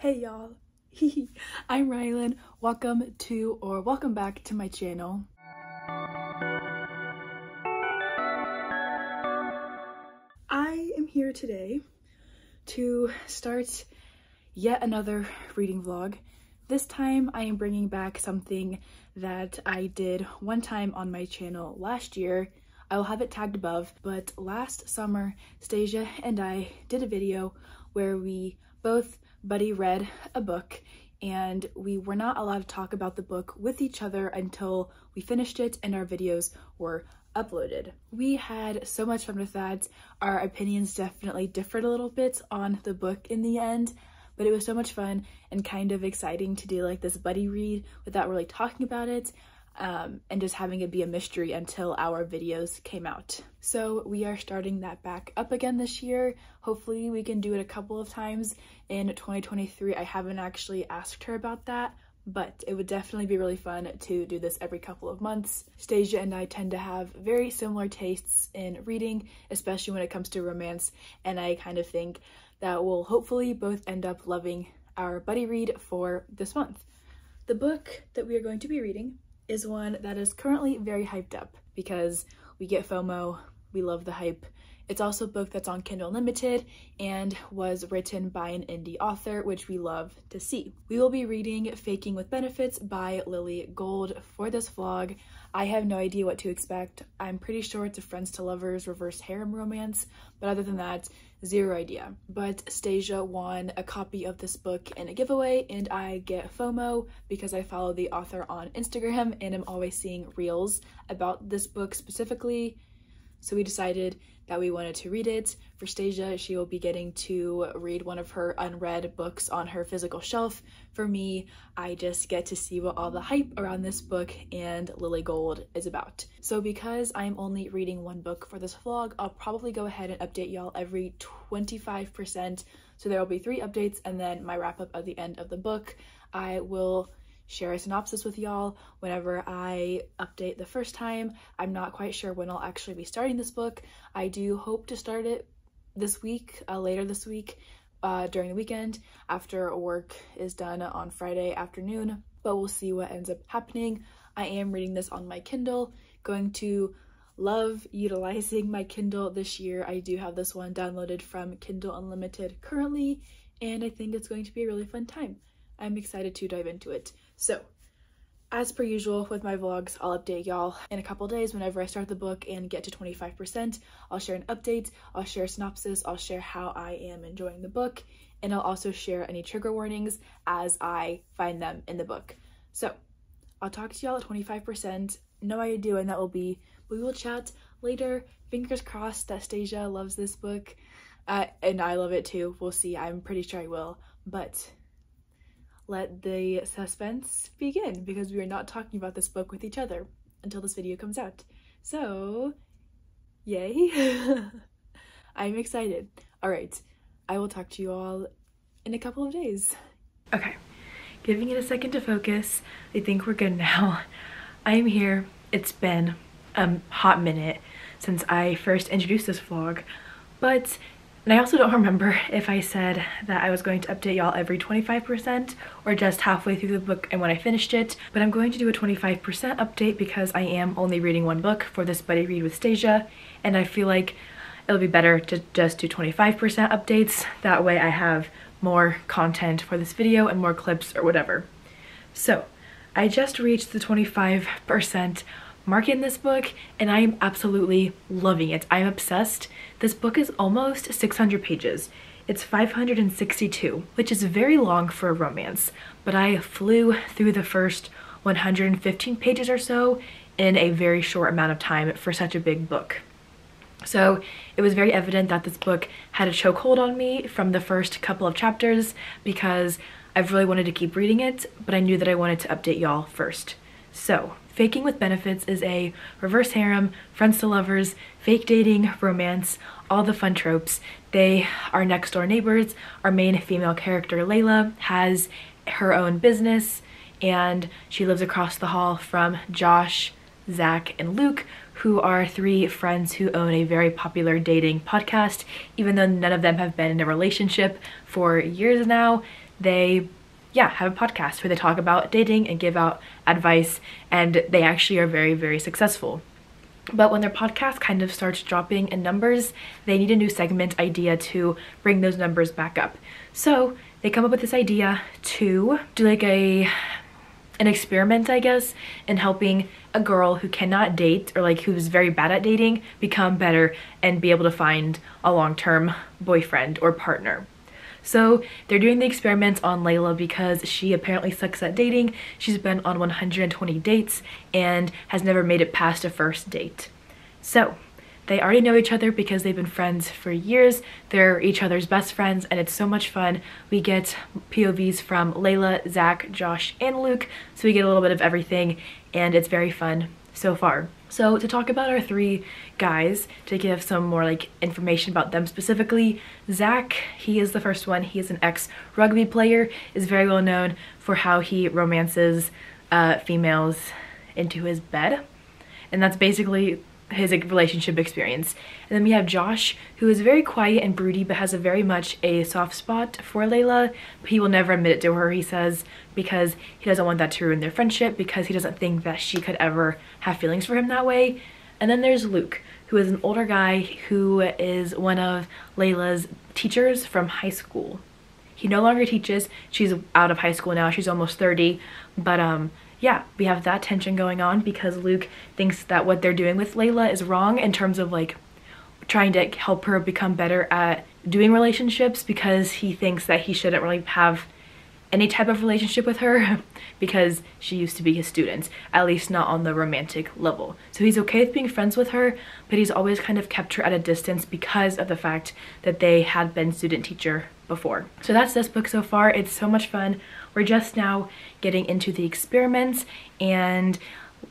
Hey y'all, I'm Rylan. Welcome back to my channel. I am here today to start yet another reading vlog. This time I am bringing back something that I did one time on my channel last year. I will have it tagged above, but last summer Stasia and I did a video where we both buddy read a book, and we were not allowed to talk about the book with each other until we finished it and our videos were uploaded. We had so much fun with that. Our opinions definitely differed a little bit on the book in the end, but it was so much fun and kind of exciting to do like this buddy read without really talking about it, and just having it be a mystery until our videos came out. So we are starting that back up again this year. Hopefully we can do it a couple of times in 2023. I haven't actually asked her about that, but it would definitely be really fun to do this every couple of months. Stasia and I tend to have very similar tastes in reading, especially when it comes to romance, and I kind of think that we'll hopefully both end up loving our buddy read for this month. The book that we are going to be reading is one that is currently very hyped up because we get FOMO, we love the hype. It's also a book that's on Kindle Unlimited and was written by an indie author, which we love to see. We will be reading Faking with Benefits by Lily Gold for this vlog. I have no idea what to expect. I'm pretty sure it's a friends to lovers reverse harem romance, but other than that, zero idea. But Stasia won a copy of this book in a giveaway, and I get FOMO because I follow the author on Instagram and I'm always seeing reels about this book specifically. So we decided that we wanted to read it. For Stasia, she will be getting to read one of her unread books on her physical shelf. For me, I just get to see what all the hype around this book and Lily Gold is about. So because I'm only reading one book for this vlog, I'll probably go ahead and update y'all every 25%. So there will be 3 updates and then my wrap up at the end of the book. I will share a synopsis with y'all whenever I update the first time. I'm not quite sure when I'll actually be starting this book. I do hope to start it this week, later this week, during the weekend after work is done on Friday afternoon, but we'll see what ends up happening. I am reading this on my Kindle, going to love utilizing my Kindle this year. I do have this one downloaded from Kindle Unlimited currently, and I think it's going to be a really fun time. I'm excited to dive into it. So, as per usual with my vlogs, I'll update y'all in a couple days whenever I start the book and get to 25%. I'll share an update, I'll share a synopsis, I'll share how I am enjoying the book, and I'll also share any trigger warnings as I find them in the book. So, I'll talk to y'all at 25%. No idea when that will be, but we will chat later. Fingers crossed that Stasia loves this book, and I love it too. We'll see. I'm pretty sure I will, but let the suspense begin because we are not talking about this book with each other until this video comes out. So, yay. I'm excited. All right, I will talk to you all in a couple of days. Okay, giving it a second to focus. I think we're good now. I am here. It's been a hot minute since I first introduced this vlog, and I also don't remember if I said that I was going to update y'all every 25% or just halfway through the book and when I finished it, but I'm going to do a 25% update because I am only reading one book for this buddy read with Stasia, and I feel like it'll be better to just do 25% updates. That way I have more content for this video and more clips or whatever. So I just reached the 25% mark in this book and I am absolutely loving it. I'm obsessed. This book is almost 600 pages. It's 562, which is very long for a romance, but I flew through the first 115 pages or so in a very short amount of time for such a big book. So it was very evident that this book had a chokehold on me from the first couple of chapters because I've really wanted to keep reading it, but I knew that I wanted to update y'all first. So, Faking with Benefits is a reverse harem, friends to lovers, fake dating, romance, all the fun tropes. They are next door neighbors. Our main female character, Layla, has her own business and she lives across the hall from Josh, Zach, and Luke, who are 3 friends who own a very popular dating podcast. Even though none of them have been in a relationship for years now, they have a podcast where they talk about dating and give out advice, and they actually are very, very successful. But when their podcast kind of starts dropping in numbers, they need a new segment idea to bring those numbers back up. So they come up with this idea to do like an experiment, I guess, in helping a girl who cannot date, or like who's very bad at dating, become better and be able to find a long-term boyfriend or partner. So they're doing the experiments on Layla because she apparently sucks at dating. She's been on 120 dates and has never made it past a first date. So they already know each other because they've been friends for years. They're each other's best friends, and it's so much fun. We get POVs from Layla, Zach, Josh, and Luke, so we get a little bit of everything, and it's very fun so far. So to talk about our three guys, to give some more like information about them specifically, Zach, he is the first one. He is an ex-rugby player, is very well known for how he romances females into his bed, and that's basically his relationship experience. And then we have Josh, who is very quiet and broody but has a very much a soft spot for Layla, but he will never admit it to her, he says, because he doesn't want that to ruin their friendship, because he doesn't think that she could ever have feelings for him that way. And then there's Luke, who is an older guy who is one of Layla's teachers from high school. He no longer teaches. She's out of high school now. She's almost 30, but yeah, we have that tension going on because Luke thinks that what they're doing with Layla is wrong in terms of like trying to help her become better at doing relationships, because he thinks that he shouldn't really have any type of relationship with her because she used to be his student, at least not on the romantic level. So he's okay with being friends with her, but he's always kind of kept her at a distance because of the fact that they had been student teacher before. So that's this book so far. It's so much fun. We're just now getting into the experiments, and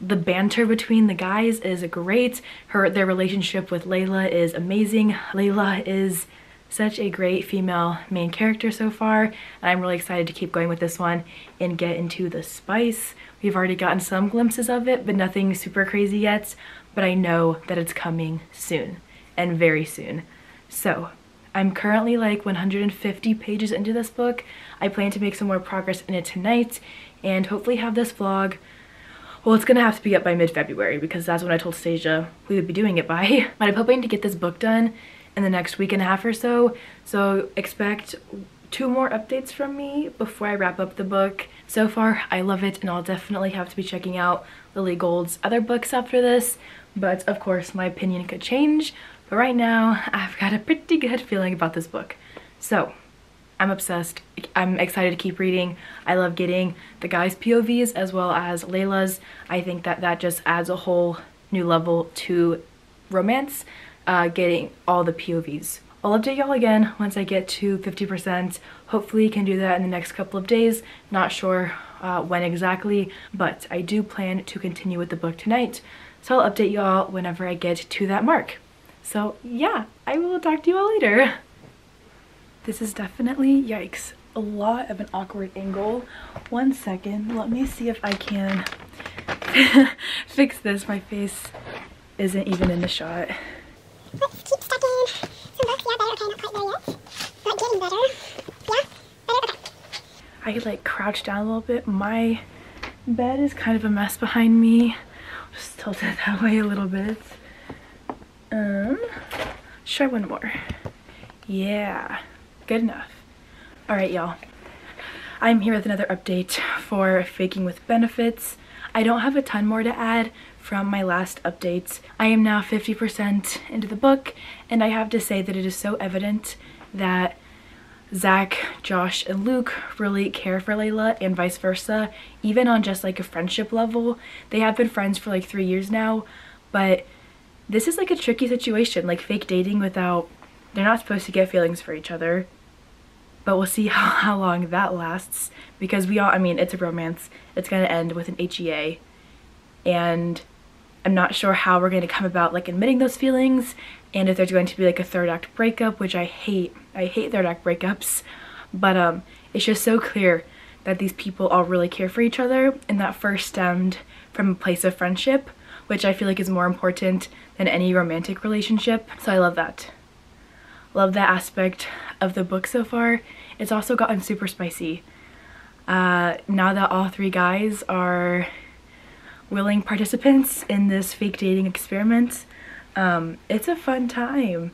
the banter between the guys is great. Their relationship with Layla is amazing. Layla is such a great female main character so far, and I'm really excited to keep going with this one and get into the spice. We've already gotten some glimpses of it, but nothing super crazy yet, but I know that it's coming soon, and very soon. So I'm currently like 150 pages into this book. I plan to make some more progress in it tonight and hopefully have this vlog. Well, it's gonna have to be up by mid-February because that's when I told Stasia we would be doing it by. But I'm hoping to get this book done in the next week and a half or so. So expect 2 more updates from me before I wrap up the book. So far, I love it, and I'll definitely have to be checking out Lily Gold's other books after this. But of course, my opinion could change. But right now, I've got a pretty good feeling about this book. So I'm obsessed. I'm excited to keep reading. I love getting the guys' POVs as well as Layla's. I think that that just adds a whole new level to romance, getting all the POVs. I'll update y'all again once I get to 50%. Hopefully can do that in the next couple of days. Not sure when exactly, but I do plan to continue with the book tonight. So I'll update y'all whenever I get to that mark. So yeah, I will talk to you all later. This is definitely, yikes, a lot of an awkward angle. 1 second, let me see if I can fix this. My face isn't even in the shot. Let's keep stacking some books. Yeah, better. Okay, not quite there yet, but getting better. Yeah, better. Okay. I could like crouch down a little bit. My bed is kind of a mess behind me. Just tilt it that way a little bit. Let's try one more. Yeah, good enough. All right, y'all. I'm here with another update for Faking with Benefits. I don't have a ton more to add from my last updates. I am now 50% into the book, and I have to say that it is so evident that Zach, Josh, and Luke really care for Layla and vice versa, even on just like a friendship level. They have been friends for like 3 years now, but this is like a tricky situation, like fake dating without, they're not supposed to get feelings for each other. But we'll see how long that lasts, because we all, I mean, it's a romance. It's gonna end with an HEA, and I'm not sure how we're gonna come about like admitting those feelings, and if there's going to be like a third act breakup, which I hate third act breakups, but it's just so clear that these people all really care for each other, and that first stemmed from a place of friendship, which I feel like is more important than any romantic relationship. So I love that. Love that aspect of the book so far, it's also gotten super spicy. Now that all 3 guys are willing participants in this fake dating experiment, it's a fun time.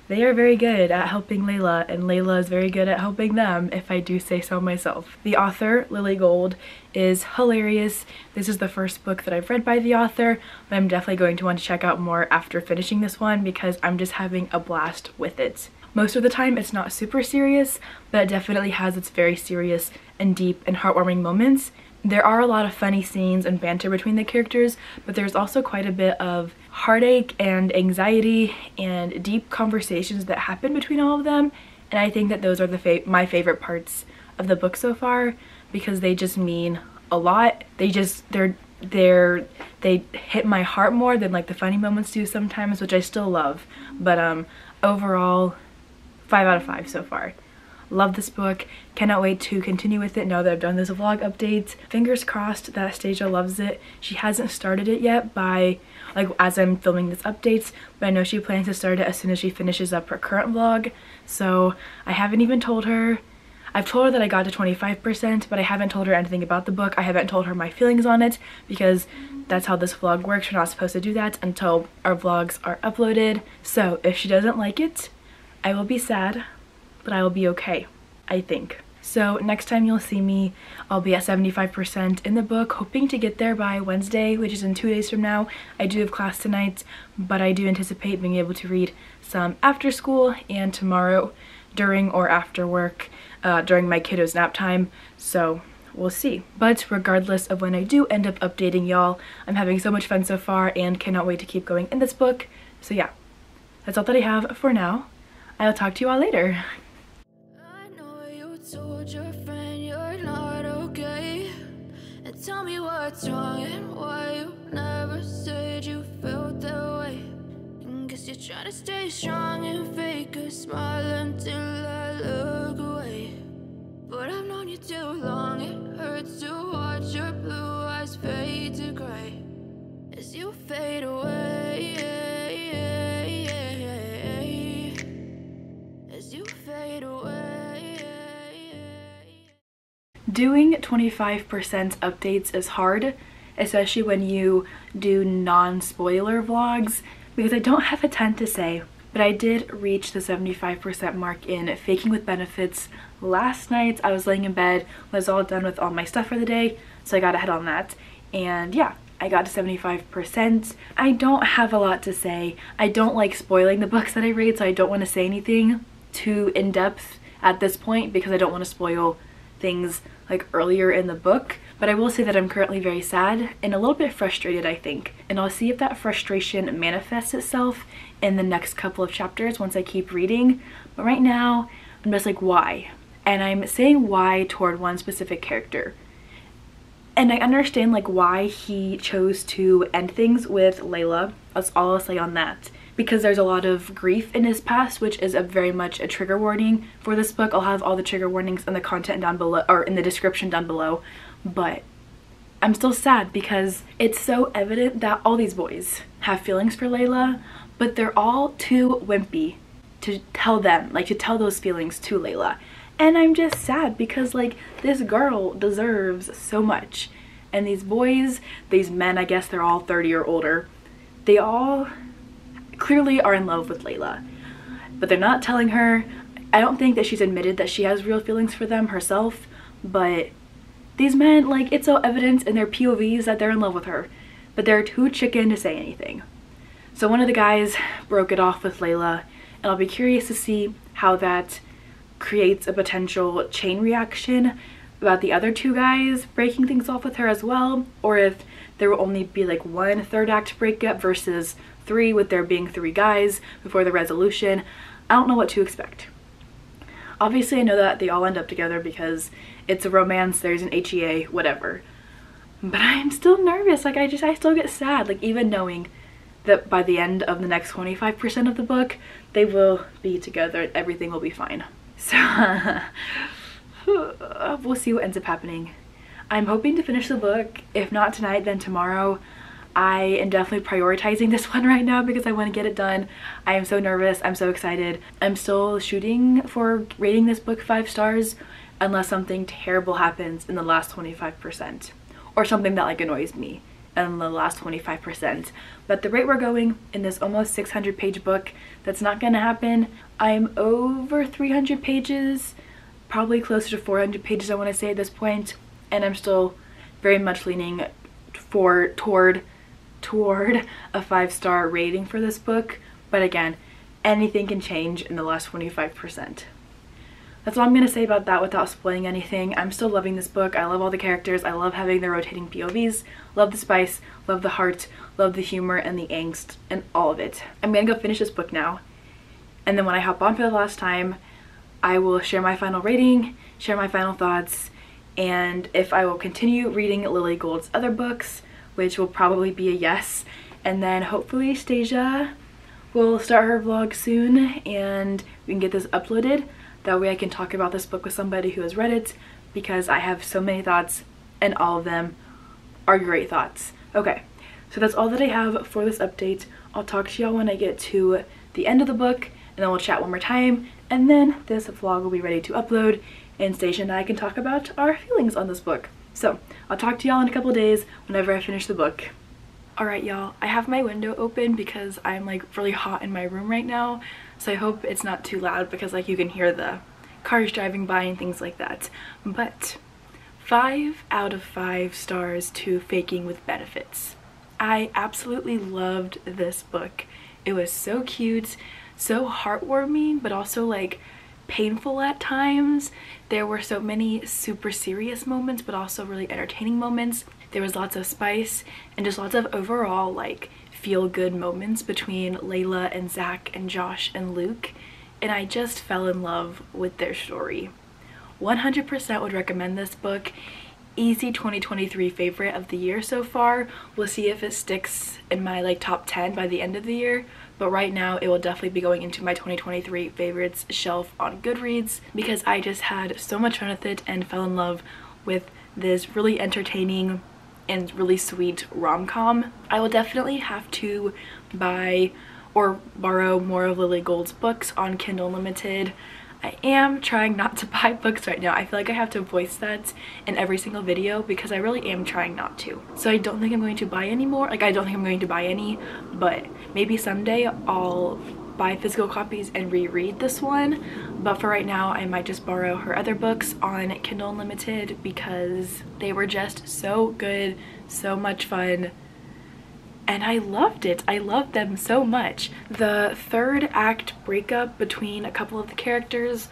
They are very good at helping Layla, and Layla is very good at helping them, if I do say so myself. The author, Lily Gold, is hilarious. This is the first book that I've read by the author, but I'm definitely going to want to check out more after finishing this one because I'm just having a blast with it. Most of the time it's not super serious, but it definitely has its very serious and deep and heartwarming moments. There are a lot of funny scenes and banter between the characters, but there's also quite a bit of heartache and anxiety and deep conversations that happen between all of them, and I think that those are my favorite parts of the book so far because they just mean a lot. They hit my heart more than like the funny moments do sometimes, which I still love, but overall 5 out of 5 so far. Love this book. Cannot wait to continue with it now that I've done this vlog update. Fingers crossed that Stasia loves it. She hasn't started it yet as I'm filming this updates, but I know she plans to start it as soon as she finishes up her current vlog. So I haven't even told her. I've told her that I got to 25%, but I haven't told her anything about the book. I haven't told her my feelings on it because that's how this vlog works. We're not supposed to do that until our vlogs are uploaded. So if she doesn't like it, I will be sad, but I will be okay, I think. So next time you'll see me, I'll be at 75% in the book, hoping to get there by Wednesday, which is in 2 days from now. I do have class tonight, but I do anticipate being able to read some after school and tomorrow during or after work, during my kiddos' nap time, so we'll see. But regardless of when I do end up updating y'all, I'm having so much fun so far and cannot wait to keep going in this book. So yeah, that's all that I have for now. I'll talk to you all later. Told your friend you're not okay, and tell me what's wrong and why you never said you felt that way. And guess you're trying to stay strong and fake a smile until I look away. But I've known you too long, it hurts to watch your blue eyes fade to gray as you fade away, as you fade away. Doing 25% updates is hard, especially when you do non-spoiler vlogs, because I don't have a ton to say, but I did reach the 75% mark in Faking with Benefits last night. I was laying in bed, was all done with all my stuff for the day, so I got ahead on that, and yeah, I got to 75%. I don't have a lot to say. I don't like spoiling the books that I read, so I don't want to say anything too in-depth at this point because I don't want to spoil things like earlier in the book, but I will say that I'm currently very sad and a little bit frustrated, I think, and I'll see if that frustration manifests itself in the next couple of chapters once I keep reading. But right now I'm just like, why? And I'm saying why toward one specific character, and I understand like why he chose to end things with Layla. That's all I'll say on that, because there's a lot of grief in his past, which is very much a trigger warning for this book. I'll have all the trigger warnings in the content down below, or in the description down below, but I'm still sad because it's so evident that all these boys have feelings for Layla, but they're all too wimpy to tell them, like to tell those feelings to Layla. And I'm just sad because like this girl deserves so much, and these boys, these men, I guess they're all 30 or older, they all clearly are in love with Layla, but they're not telling her. I don't think that she's admitted that she has real feelings for them herself, but these men, like, it's so evident in their POVs that they're in love with her, but they're too chicken to say anything. So one of the guys broke it off with Layla, and I'll be curious to see how that creates a potential chain reaction about the other 2 guys breaking things off with her as well, or if there will only be like 1 third act breakup versus 3, with there being 3 guys before the resolution. I don't know what to expect. Obviously I know that they all end up together because it's a romance, there's an HEA, whatever, but I'm still nervous. Like I still get sad, like even knowing that by the end of the next 25% of the book they will be together and everything will be fine. So we'll see what ends up happening. I'm hoping to finish the book, if not tonight then tomorrow. I am definitely prioritizing this one right now because I want to get it done. I am so nervous. I'm so excited. I'm still shooting for rating this book 5 stars unless something terrible happens in the last 25% or something that like annoys me in the last 25%. But the rate we're going in this almost 600 page book, that's not gonna happen. I'm over 300 pages, probably closer to 400 pages I want to say at this point, and I'm still very much leaning toward a 5-star rating for this book. But again, anything can change in the last 25%. That's all I'm gonna say about that without spoiling anything. I'm still loving this book. I love all the characters. I love having the rotating POVs. Love the spice, love the heart, love the humor and the angst and all of it. I'm gonna go finish this book now. And then when I hop on for the last time, I will share my final rating, share my final thoughts, and if I will continue reading Lily Gould's other books, which will probably be a yes. And then hopefully Stasia will start her vlog soon and we can get this uploaded. That way I can talk about this book with somebody who has read it, because I have so many thoughts and all of them are great thoughts. Okay, so that's all that I have for this update. I'll talk to y'all when I get to the end of the book, and then we'll chat one more time, and then this vlog will be ready to upload and Stasia and I can talk about our feelings on this book. So I'll talk to y'all in a couple days whenever I finish the book. Alright y'all, I have my window open because I'm like really hot in my room right now, so I hope it's not too loud because like you can hear the cars driving by and things like that. But 5 out of 5 stars to Faking with Benefits. I absolutely loved this book. It was so cute, so heartwarming, but also like painful at times. There were so many super serious moments but also really entertaining moments. There was lots of spice and just lots of overall like feel-good moments between Layla and Zach and Josh and Luke, and I just fell in love with their story. 100% would recommend this book. Easy 2023 favorite of the year so far. We'll see if it sticks in my like top 10 by the end of the year, but right now it will definitely be going into my 2023 favorites shelf on Goodreads because I just had so much fun with it and fell in love with this really entertaining and really sweet rom-com. I will definitely have to buy or borrow more of Lily Gould's books on Kindle Unlimited. I am trying not to buy books right now. I feel like I have to voice that in every single video because I really am trying not to. So I don't think I'm going to buy any more. Like I don't think I'm going to buy any, but maybe someday I'll buy physical copies and reread this one. But for right now, I might just borrow her other books on Kindle Unlimited because they were just so good, so much fun. And I loved it. I loved them so much. The third act breakup between a couple of the characters,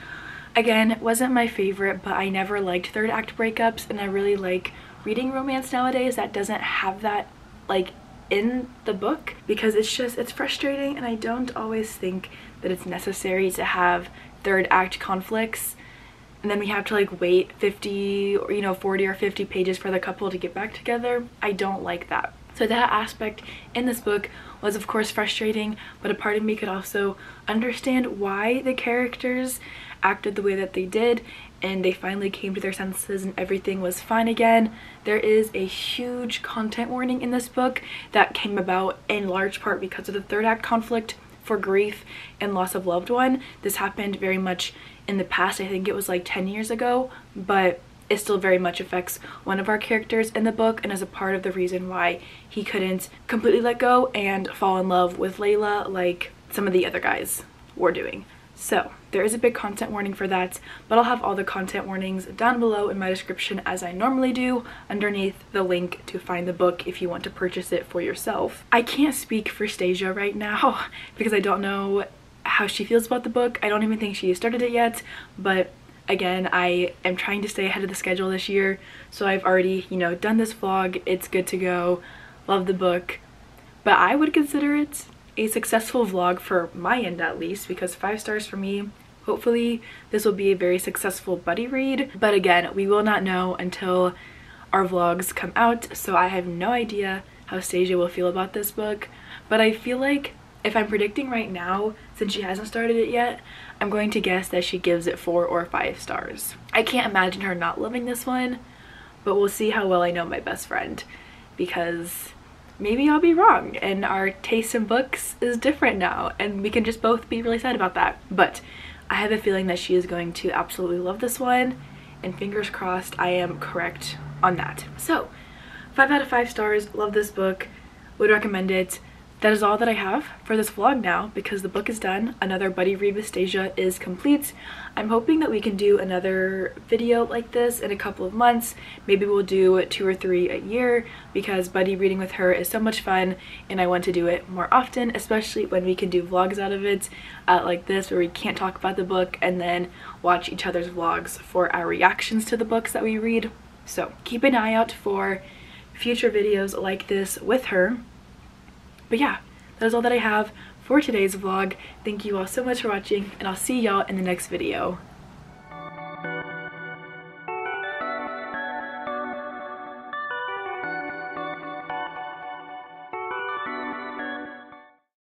again, wasn't my favorite, but I never liked third act breakups, and I really like reading romance nowadays that doesn't have that like in the book because it's frustrating, and I don't always think that it's necessary to have third act conflicts and then we have to like wait 50 or 40 or 50 pages for the couple to get back together. I don't like that. So that aspect in this book was of course frustrating, but a part of me could also understand why the characters acted the way that they did and they finally came to their senses and everything was fine again. There is a huge content warning in this book that came about in large part because of the third act conflict for grief and loss of loved one. This happened very much in the past. I think it was like 10 years ago, but it still very much affects one of our characters in the book and is a part of the reason why he couldn't completely let go and fall in love with Layla like some of the other guys were doing. So there is a big content warning for that, but I'll have all the content warnings down below in my description as I normally do underneath the link to find the book if you want to purchase it for yourself. I can't speak for Stasia right now because I don't know how she feels about the book. I don't even think she started it yet, but again, I am trying to stay ahead of the schedule this year, so I've already, done this vlog. It's good to go. Love the book. But I would consider it a successful vlog for my end at least, because 5 stars for me. Hopefully this will be a very successful buddy read, but again, we will not know until our vlogs come out, so I have no idea how Stasia will feel about this book. But I feel like if I'm predicting right now, since she hasn't started it yet, I'm going to guess that she gives it 4 or 5 stars. I can't imagine her not loving this one, but we'll see how well I know my best friend, because maybe I'll be wrong and our taste in books is different now and we can just both be really sad about that. But I have a feeling that she is going to absolutely love this one, and fingers crossed I am correct on that. So 5 out of 5 stars, love this book, would recommend it. That is all that I have for this vlog now because the book is done. Another buddy read with Stasia is complete. I'm hoping that we can do another video like this in a couple of months. Maybe we'll do 2 or 3 a year because buddy reading with her is so much fun and I want to do it more often, especially when we can do vlogs out of it like this where we can't talk about the book and then watch each other's vlogs for our reactions to the books that we read. So keep an eye out for future videos like this with her. But yeah, that is all that I have for today's vlog. Thank you all so much for watching, and I'll see y'all in the next video.